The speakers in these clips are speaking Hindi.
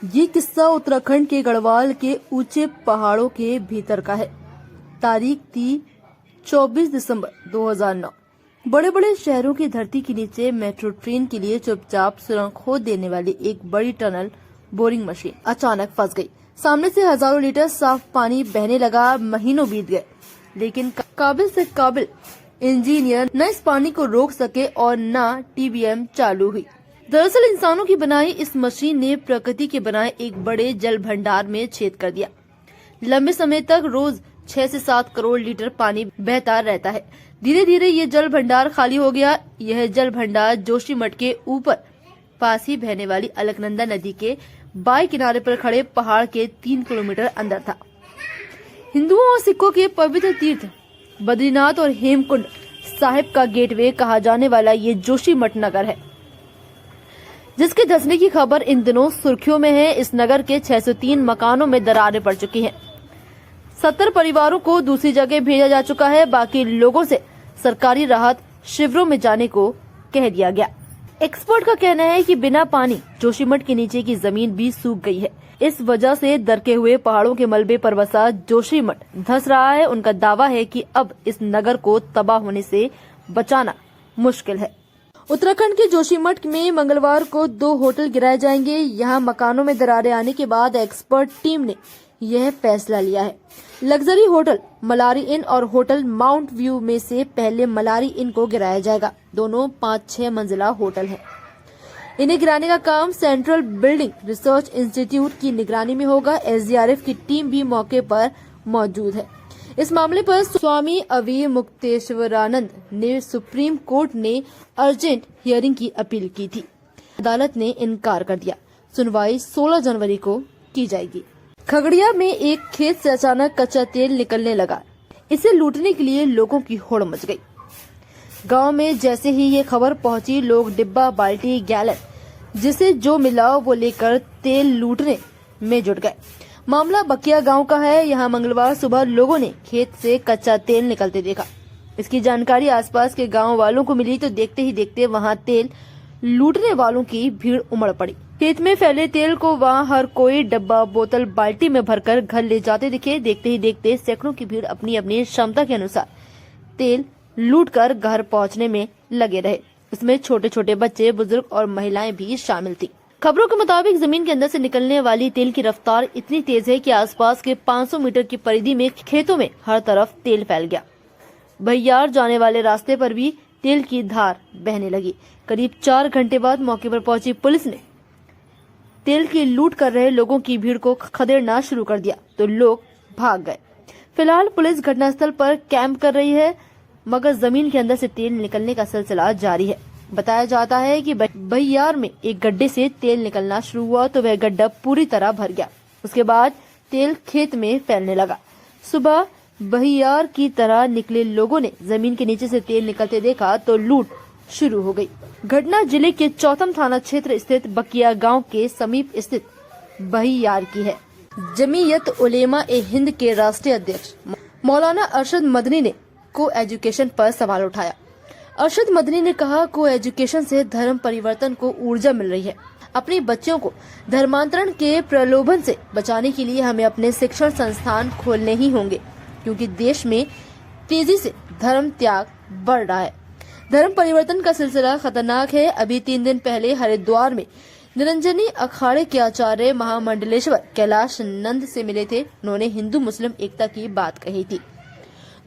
ये किस्सा उत्तराखंड के गढ़वाल के ऊंचे पहाड़ों के भीतर का है। तारीख थी 24 दिसंबर 2009। बड़े बड़े शहरों की धरती के नीचे मेट्रो ट्रेन के लिए चुपचाप सुरंग खोद देने वाली एक बड़ी टनल बोरिंग मशीन अचानक फंस गई। सामने से हजारों लीटर साफ पानी बहने लगा। महीनों बीत गए, लेकिन काबिल से काबिल इंजीनियर न इस पानी को रोक सके और न टीबीएम चालू हुई। दरअसल इंसानों की बनाई इस मशीन ने प्रकृति के बनाए एक बड़े जल भंडार में छेद कर दिया। लंबे समय तक रोज 6 से 7 करोड़ लीटर पानी बहता रहता है। धीरे धीरे ये जल भंडार खाली हो गया। यह जल भंडार जोशीमठ के ऊपर पास ही बहने वाली अलकनंदा नदी के बाएं किनारे पर खड़े पहाड़ के 3 किलोमीटर अंदर था। हिंदुओं और सिखों के पवित्र तीर्थ बद्रीनाथ और हेमकुंड साहिब का गेटवे कहा जाने वाला ये जोशीमठ नगर है, जिसके धंसने की खबर इन दिनों सुर्खियों में है। इस नगर के 603 मकानों में दरारें पड़ चुकी हैं। 70 परिवारों को दूसरी जगह भेजा जा चुका है। बाकी लोगों से सरकारी राहत शिविरों में जाने को कह दिया गया। एक्सपर्ट का कहना है कि बिना पानी जोशीमठ के नीचे की जमीन भी सूख गई है। इस वजह से दरके हुए पहाड़ों के मलबे पर बसा जोशीमठ धंस रहा है। उनका दावा है कि अब इस नगर को तबाह होने से बचाना मुश्किल है। उत्तराखंड के जोशीमठ में मंगलवार को 2 होटल गिराए जाएंगे। यहां मकानों में दरारें आने के बाद एक्सपर्ट टीम ने यह फैसला लिया है। लग्जरी होटल मलारी इन और होटल माउंट व्यू में से पहले मलारी इन को गिराया जाएगा। दोनों 5-6 मंजिला होटल हैं। इन्हें गिराने का काम सेंट्रल बिल्डिंग रिसर्च इंस्टीट्यूट की निगरानी में होगा। एसडीआरएफ की टीम भी मौके पर मौजूद है। इस मामले पर स्वामी अवीर मुक्तेश्वरानंद ने सुप्रीम कोर्ट ने अर्जेंट हियरिंग की अपील की थी। अदालत ने इनकार कर दिया। सुनवाई 16 जनवरी को की जाएगी। खगड़िया में एक खेत से अचानक कच्चा तेल निकलने लगा। इसे लूटने के लिए लोगों की होड़ मच गई। गांव में जैसे ही ये खबर पहुंची, लोग डिब्बा, बाल्टी, गैलन जिसे जो मिला वो लेकर तेल लूटने में जुट गए। मामला बकिया गांव का है। यहां मंगलवार सुबह लोगों ने खेत से कच्चा तेल निकलते देखा। इसकी जानकारी आसपास के गांव वालों को मिली तो देखते ही देखते वहां तेल लूटने वालों की भीड़ उमड़ पड़ी। खेत में फैले तेल को वहां हर कोई डब्बा, बोतल, बाल्टी में भरकर घर ले जाते दिखे। देखते ही देखते सैकड़ों की भीड़ अपनी अपनी क्षमता के अनुसार तेल लूटकर घर पहुंचने में लगे रहे। इसमें छोटे छोटे बच्चे, बुजुर्ग और महिलाएं भी शामिल थी। खबरों के मुताबिक जमीन के अंदर से निकलने वाली तेल की रफ्तार इतनी तेज है कि आसपास के 500 मीटर की परिधि में खेतों में हर तरफ तेल फैल गया। भैयार जाने वाले रास्ते पर भी तेल की धार बहने लगी। करीब 4 घंटे बाद मौके पर पहुंची पुलिस ने तेल की लूट कर रहे लोगों की भीड़ को खदेड़ना शुरू कर दिया तो लोग भाग गए। फिलहाल पुलिस घटनास्थल पर कैंप कर रही है, मगर जमीन के अंदर से तेल निकलने का सिलसिला जारी है। बताया जाता है कि बहियार में एक गड्ढे से तेल निकलना शुरू हुआ तो वह गड्ढा पूरी तरह भर गया। उसके बाद तेल खेत में फैलने लगा। सुबह बहियार की तरह निकले लोगों ने जमीन के नीचे से तेल निकलते देखा तो लूट शुरू हो गई। घटना जिले के चौथम थाना क्षेत्र स्थित बकिया गांव के समीप स्थित बहियार की है। जमीयत उलेमा ए हिंद के राष्ट्रीय अध्यक्ष मौलाना अरशद मदनी ने को एजुकेशन पर सवाल उठाया। अरशद मदनी ने कहा, को एजुकेशन से धर्म परिवर्तन को ऊर्जा मिल रही है। अपने बच्चों को धर्मांतरण के प्रलोभन से बचाने के लिए हमें अपने शिक्षण संस्थान खोलने ही होंगे, क्योंकि देश में तेजी से धर्म त्याग बढ़ रहा है। धर्म परिवर्तन का सिलसिला खतरनाक है। अभी 3 दिन पहले हरिद्वार में निरंजनी अखाड़े के आचार्य महामंडलेश्वर कैलाश नंद से मिले थे। उन्होंने हिंदू मुस्लिम एकता की बात कही थी।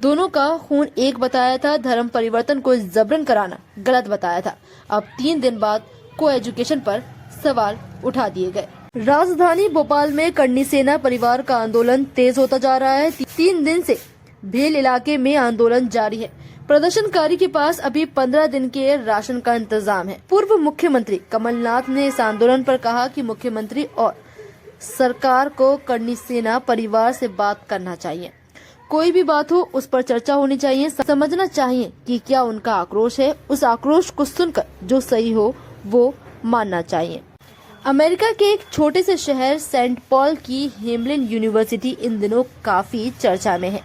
दोनों का खून एक बताया था। धर्म परिवर्तन को जबरन कराना गलत बताया था। अब 3 दिन बाद को एजुकेशन पर सवाल उठा दिए गए। राजधानी भोपाल में करनी सेना परिवार का आंदोलन तेज होता जा रहा है। 3 दिन से भेल इलाके में आंदोलन जारी है। प्रदर्शनकारी के पास अभी 15 दिन के राशन का इंतजाम है। पूर्व मुख्यमंत्री कमलनाथ ने इस आंदोलन पर कहा कि मुख्यमंत्री और सरकार को करनी सेना परिवार से बात करना चाहिए। कोई भी बात हो उस पर चर्चा होनी चाहिए। समझना चाहिए कि क्या उनका आक्रोश है। उस आक्रोश को सुनकर जो सही हो वो मानना चाहिए। अमेरिका के एक छोटे से शहर सेंट पॉल की हेमलिन यूनिवर्सिटी इन दिनों काफी चर्चा में है।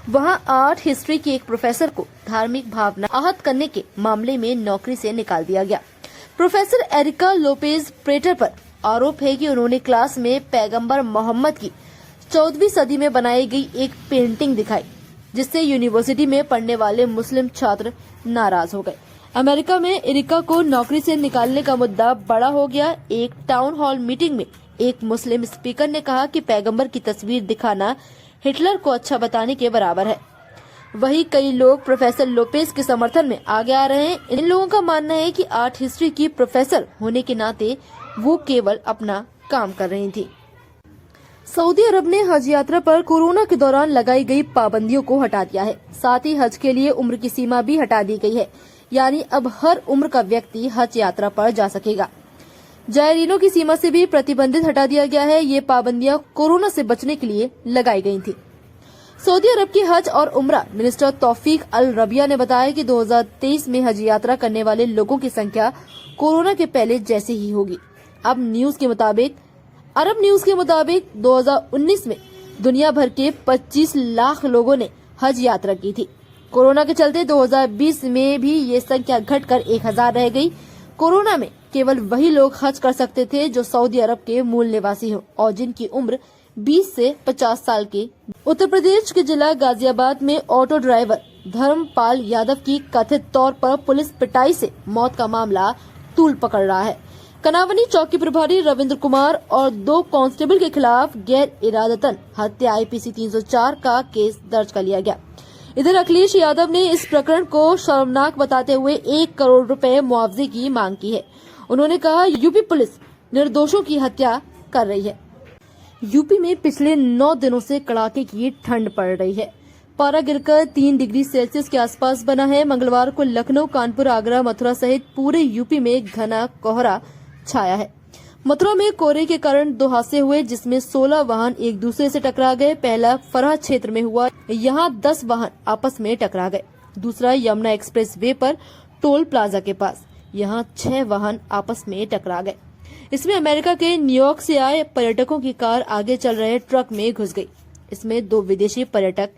वहां आर्ट हिस्ट्री की एक प्रोफेसर को धार्मिक भावना आहत करने के मामले में नौकरी से निकाल दिया गया। प्रोफेसर एरिका लोपेज प्रेटर पर आरोप है कि उन्होंने क्लास में पैगंबर मोहम्मद की 14वीं सदी में बनाई गई एक पेंटिंग दिखाई, जिससे यूनिवर्सिटी में पढ़ने वाले मुस्लिम छात्र नाराज हो गए। अमेरिका में एरिका को नौकरी से निकालने का मुद्दा बड़ा हो गया। एक टाउन हॉल मीटिंग में एक मुस्लिम स्पीकर ने कहा कि पैगंबर की तस्वीर दिखाना हिटलर को अच्छा बताने के बराबर है। वहीं कई लोग प्रोफेसर लोपेज के समर्थन में आगे आ रहे हैं। इन लोगों का मानना है कि आर्ट हिस्ट्री की प्रोफेसर होने के नाते वो केवल अपना काम कर रही थी। सऊदी अरब ने हज यात्रा पर कोरोना के दौरान लगाई गई पाबंदियों को हटा दिया है। साथ ही हज के लिए उम्र की सीमा भी हटा दी गई है, यानी अब हर उम्र का व्यक्ति हज यात्रा पर जा सकेगा। जायरीनों की सीमा से भी प्रतिबंधित हटा दिया गया है। ये पाबंदियां कोरोना से बचने के लिए लगाई गई थी। सऊदी अरब की हज और उम्रा मिनिस्टर तौफीक अल रबिया ने बताया कि 2023 में हज यात्रा करने वाले लोगों की संख्या कोरोना के पहले जैसे ही होगी। अरब न्यूज के मुताबिक 2019 में दुनिया भर के 25 लाख लोगों ने हज यात्रा की थी। कोरोना के चलते 2020 में भी ये संख्या घटकर 1000 रह गई। कोरोना में केवल वही लोग हज कर सकते थे जो सऊदी अरब के मूल निवासी हों और जिनकी उम्र 20 से 50 साल की। उत्तर प्रदेश के जिला गाजियाबाद में ऑटो ड्राइवर धर्मपाल यादव की कथित तौर पर पुलिस पिटाई से मौत का मामला तूल पकड़ रहा है। कनावनी चौकी प्रभारी रविंद्र कुमार और 2 कांस्टेबल के खिलाफ गैर इरादतन हत्या IPC 304 का केस दर्ज कर लिया गया। इधर अखिलेश यादव ने इस प्रकरण को शर्मनाक बताते हुए 1 करोड़ रुपए मुआवजे की मांग की है। उन्होंने कहा, यूपी पुलिस निर्दोषों की हत्या कर रही है। यूपी में पिछले 9 दिनों से कड़ाके की ठंड पड़ रही है। पारा गिरकर 3 डिग्री सेल्सियस के आसपास बना है। मंगलवार को लखनऊ, कानपुर, आगरा, मथुरा सहित पूरे यूपी में घना कोहरा छाया है। मथुरा में कोहरे के कारण 2 हादसे हुए, जिसमें 16 वाहन एक दूसरे से टकरा गए। पहला फरहा क्षेत्र में हुआ, यहाँ 10 वाहन आपस में टकरा गए। दूसरा यमुना एक्सप्रेस वे पर टोल प्लाजा के पास, यहाँ 6 वाहन आपस में टकरा गए। इसमें अमेरिका के न्यूयॉर्क से आए पर्यटकों की कार आगे चल रहे ट्रक में घुस गई। इसमें 2 विदेशी पर्यटक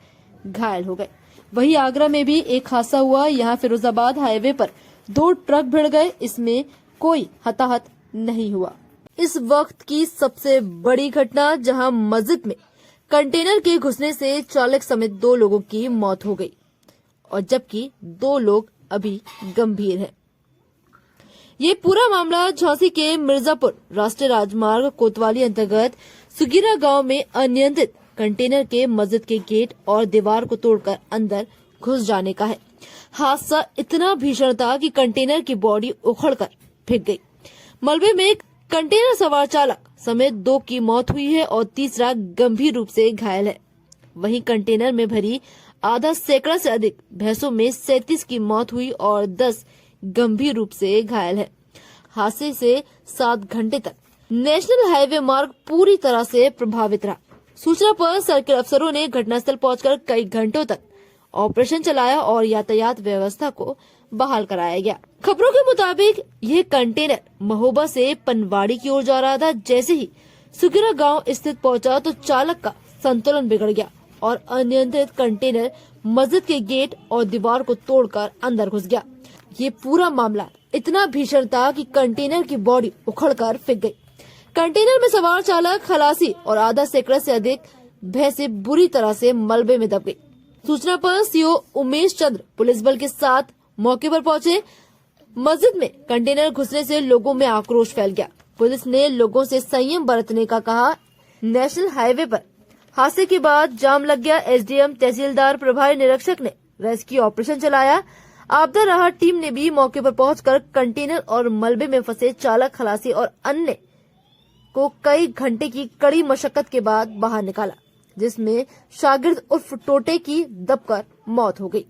घायल हो गए। वहीं आगरा में भी एक हादसा हुआ। यहाँ फिरोजाबाद हाईवे पर 2 ट्रक भिड़ गए। इसमें कोई हताहत नहीं हुआ। इस वक्त की सबसे बड़ी घटना, जहां मस्जिद में कंटेनर के घुसने से चालक समेत 2 लोगों की मौत हो गई और जबकि 2 लोग अभी गंभीर हैं। ये पूरा मामला झांसी के मिर्जापुर राष्ट्रीय राजमार्ग कोतवाली अंतर्गत सुगीरा गांव में अनियंत्रित कंटेनर के मस्जिद के गेट और दीवार को तोड़कर अंदर घुस जाने का है। हादसा इतना भीषण था कि कंटेनर की बॉडी उखड़कर फेंक गई। मलबे में कंटेनर सवार चालक समेत 2 की मौत हुई है और तीसरा गंभीर रूप से घायल है। वहीं कंटेनर में भरी आधा सैकड़ा से अधिक भैंसों में 37 की मौत हुई और 10 गंभीर रूप से घायल है। हादसे से 7 घंटे तक नेशनल हाईवे मार्ग पूरी तरह से प्रभावित रहा। सूचना पर सर्किल अफसरों ने घटनास्थल पहुंचकर कई घंटों तक ऑपरेशन चलाया और यातायात व्यवस्था को बहाल कराया गया। खबरों के मुताबिक यह कंटेनर महोबा से पनवाड़ी की ओर जा रहा था। जैसे ही सुगिरा गांव स्थित पहुंचा तो चालक का संतुलन बिगड़ गया और अनियंत्रित कंटेनर मस्जिद के गेट और दीवार को तोड़कर अंदर घुस गया। ये पूरा मामला इतना भीषण था कि कंटेनर की बॉडी उखड़कर फेंक गई। कंटेनर में सवार चालक, खलासी और आधा सैकड़ा से अधिक भैंसें बुरी तरह से मलबे में दब गई। सूचना पर सीओ उमेश चंद्र पुलिस बल के साथ मौके पर पहुंचे। मस्जिद में कंटेनर घुसने से लोगों में आक्रोश फैल गया। पुलिस ने लोगों से संयम बरतने का कहा। नेशनल हाईवे पर हादसे के बाद जाम लग गया। एसडीएम, तहसीलदार, प्रभारी निरीक्षक ने रेस्क्यू ऑपरेशन चलाया। आपदा राहत टीम ने भी मौके पर पहुंचकर कंटेनर और मलबे में फंसे चालक, खलासी और अन्य को कई घंटे की कड़ी मशक्कत के बाद बाहर निकाला, जिसमें शागिर्द उर्फ टोटे की दबकर मौत हो गई।